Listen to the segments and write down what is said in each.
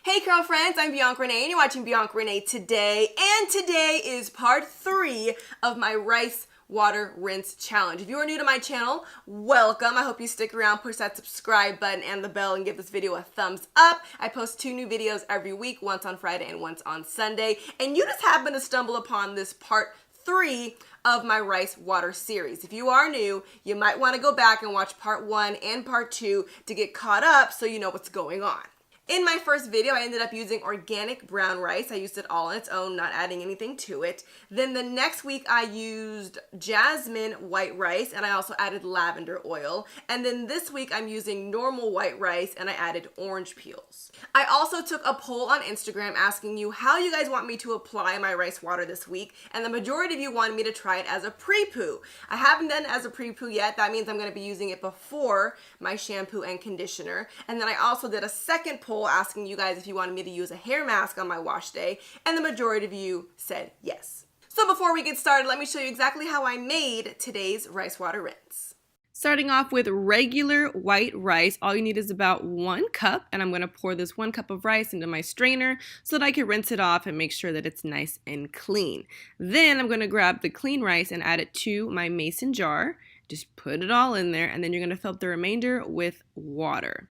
Hey curl friends, I'm Bianca Renee and you're watching Bianca Renee Today, and today is part 3 of my rice water rinse challenge. If you are new to my channel, welcome. I hope you stick around, push that subscribe button and the bell, and give this video a thumbs up. I post 2 new videos every week, once on Friday and once on Sunday, and you just happen to stumble upon this part 3 of my rice water series. If you are new, you might want to go back and watch part 1 and part 2 to get caught up so you know what's going on. In my first video, I ended up using organic brown rice. I used it all on its own, not adding anything to it. Then the next week, I used Jasmine white rice, and I also added lavender oil. And then this week, I'm using normal white rice, and I added orange peels. I also took a poll on Instagram asking you how you guys want me to apply my rice water this week, and the majority of you wanted me to try it as a pre-poo. I haven't done it as a pre-poo yet. That means I'm going to be using it before my shampoo and conditioner. And then I also did a second poll asking you guys if you wanted me to use a hair mask on my wash day, and the majority of you said yes. So before we get started, let me show you exactly how I made today's rice water rinse. Starting off with regular white rice, all you need is about 1 cup, and I'm going to pour this 1 cup of rice into my strainer so that I can rinse it off and make sure that it's nice and clean. Then I'm going to grab the clean rice and add it to my mason jar. Just put it all in there, and then you're going to fill up the remainder with water.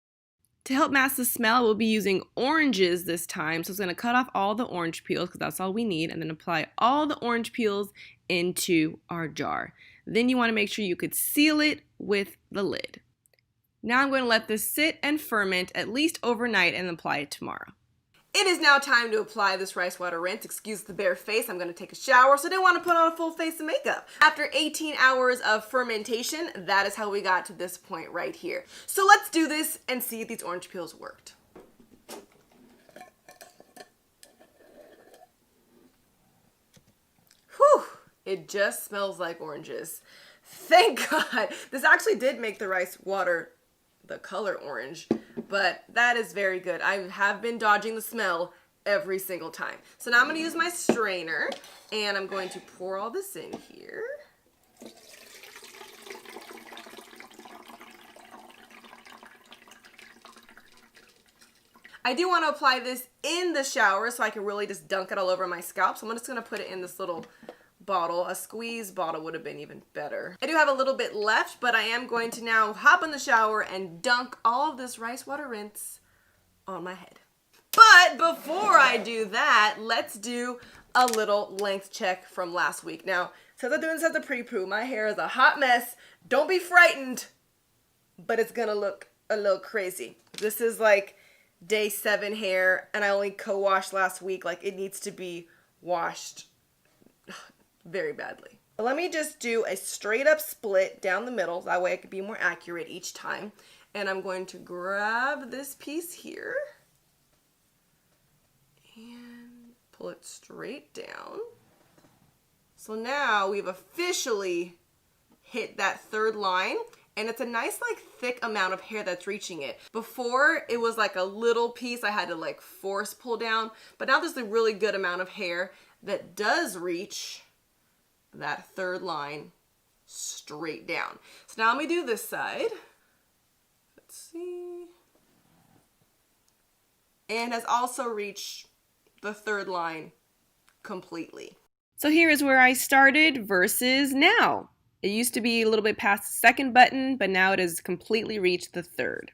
To help mask the smell, we'll be using oranges this time. So it's going to cut off all the orange peels because that's all we need, and then apply all the orange peels into our jar. Then you want to make sure you could seal it with the lid. Now I'm going to let this sit and ferment at least overnight and apply it tomorrow. It is now time to apply this rice water rinse. Excuse the bare face, I'm going to take a shower, so I didn't want to put on a full face of makeup. After 18 hours of fermentation, that is how we got to this point right here. So let's do this and see if these orange peels worked. Whew, it just smells like oranges. Thank God. This actually did make the rice water the color orange, but that is very good. I have been dodging the smell every single time. So now I'm going to use my strainer, and I'm going to pour all this in here. I do want to apply this in the shower so I can really just dunk it all over my scalp. So I'm just going to put it in this little bottle. A squeeze bottle would have been even better. I do have a little bit left, but I am going to now hop in the shower and dunk all of this rice water rinse on my head. But before I do that, let's do a little length check from last week. Now, since I'm doing this as a pre-poo, my hair is a hot mess. Don't be frightened, but it's gonna look a little crazy. This is like day 7 hair, and I only co-washed last week. Like, it needs to be washed very badly. Let me just do a straight up split down the middle. That way I can be more accurate each time. And I'm going to grab this piece here and pull it straight down. So now we've officially hit that 3rd line, and it's a nice like thick amount of hair that's reaching it. Before it was like a little piece I had to like force pull down, but now there's a really good amount of hair that does reach that 3rd line straight down. So now let me do this side. Let's see. And has also reached the 3rd line completely. So here is where I started versus now. It used to be a little bit past the 2nd button, but now it has completely reached the 3rd.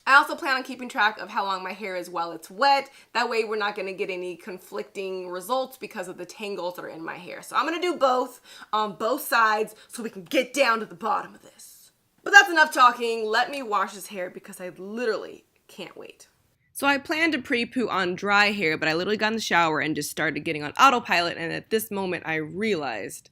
I also plan on keeping track of how long my hair is while it's wet. That way we're not going to get any conflicting results because of the tangles that are in my hair. So I'm going to do both on both sides so we can get down to the bottom of this. But that's enough talking. Let me wash this hair because I literally can't wait. So I planned to pre-poo on dry hair, but I literally got in the shower and just started getting on autopilot, and at this moment I realized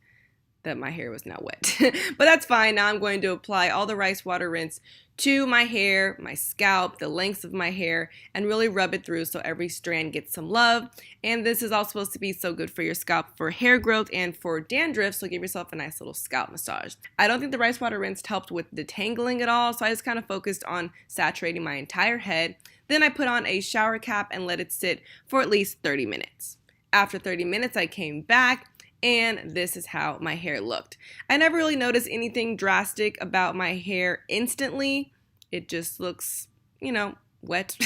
that my hair was now wet. But that's fine. Now I'm going to apply all the rice water rinse to my hair, my scalp, the lengths of my hair, and really rub it through so every strand gets some love. And this is all supposed to be so good for your scalp for hair growth and for dandruff, so give yourself a nice little scalp massage. I don't think the rice water rinse helped with detangling at all, so I just kind of focused on saturating my entire head. Then I put on a shower cap and let it sit for at least 30 minutes. After 30 minutes, I came back, and this is how my hair looked. I never really noticed anything drastic about my hair instantly. It just looks, you know, wet.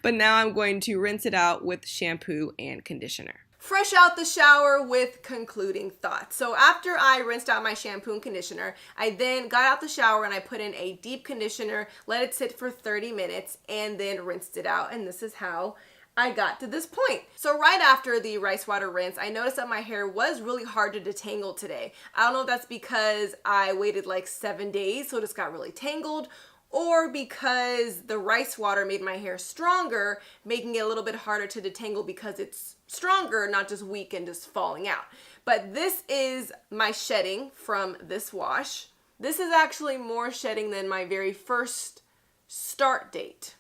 But now I'm going to rinse it out with shampoo and conditioner. Fresh out the shower with concluding thoughts. So after I rinsed out my shampoo and conditioner, I then got out the shower and I put in a deep conditioner, let it sit for 30 minutes, and then rinsed it out. And this is how I got to this point. So right after the rice water rinse, I noticed that my hair was really hard to detangle today. I don't know if that's because I waited like 7 days, so it just got really tangled, or because the rice water made my hair stronger, making it a little bit harder to detangle because it's stronger, not just weak and just falling out. But this is my shedding from this wash. This is actually more shedding than my very first start date.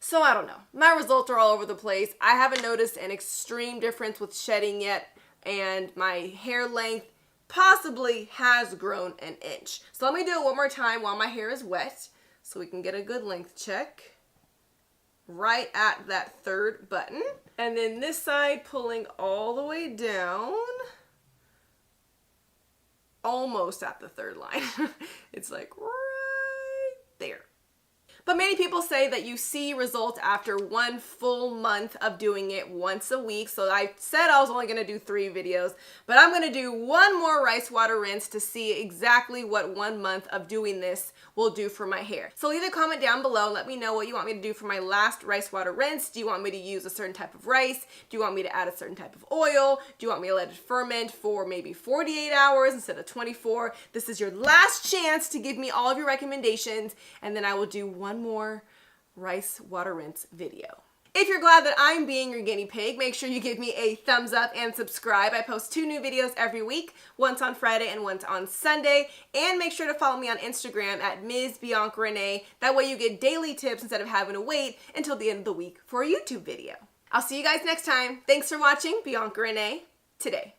So I don't know. My results are all over the place. I haven't noticed an extreme difference with shedding yet, and my hair length possibly has grown an inch. So let me do it one more time while my hair is wet so we can get a good length check. Right at that third button. And then this side pulling all the way down. Almost at the third line. It's like right there. But many people say that you see results after 1 full month of doing it once a week. So I said I was only going to do 3 videos, but I'm going to do 1 more rice water rinse to see exactly what 1 month of doing this will do for my hair. So leave a comment down below and let me know what you want me to do for my last rice water rinse. Do you want me to use a certain type of rice? Do you want me to add a certain type of oil? Do you want me to let it ferment for maybe 48 hours instead of 24? This is your last chance to give me all of your recommendations, and then I will do 1 more rice water rinse video. If you're glad that I'm being your guinea pig, make sure you give me a thumbs up and subscribe. I post 2 new videos every week, once on Friday and once on Sunday. And make sure to follow me on Instagram at Ms. BiancaRenee. That way you get daily tips instead of having to wait until the end of the week for a YouTube video. I'll see you guys next time. Thanks for watching BiancaRenee Today.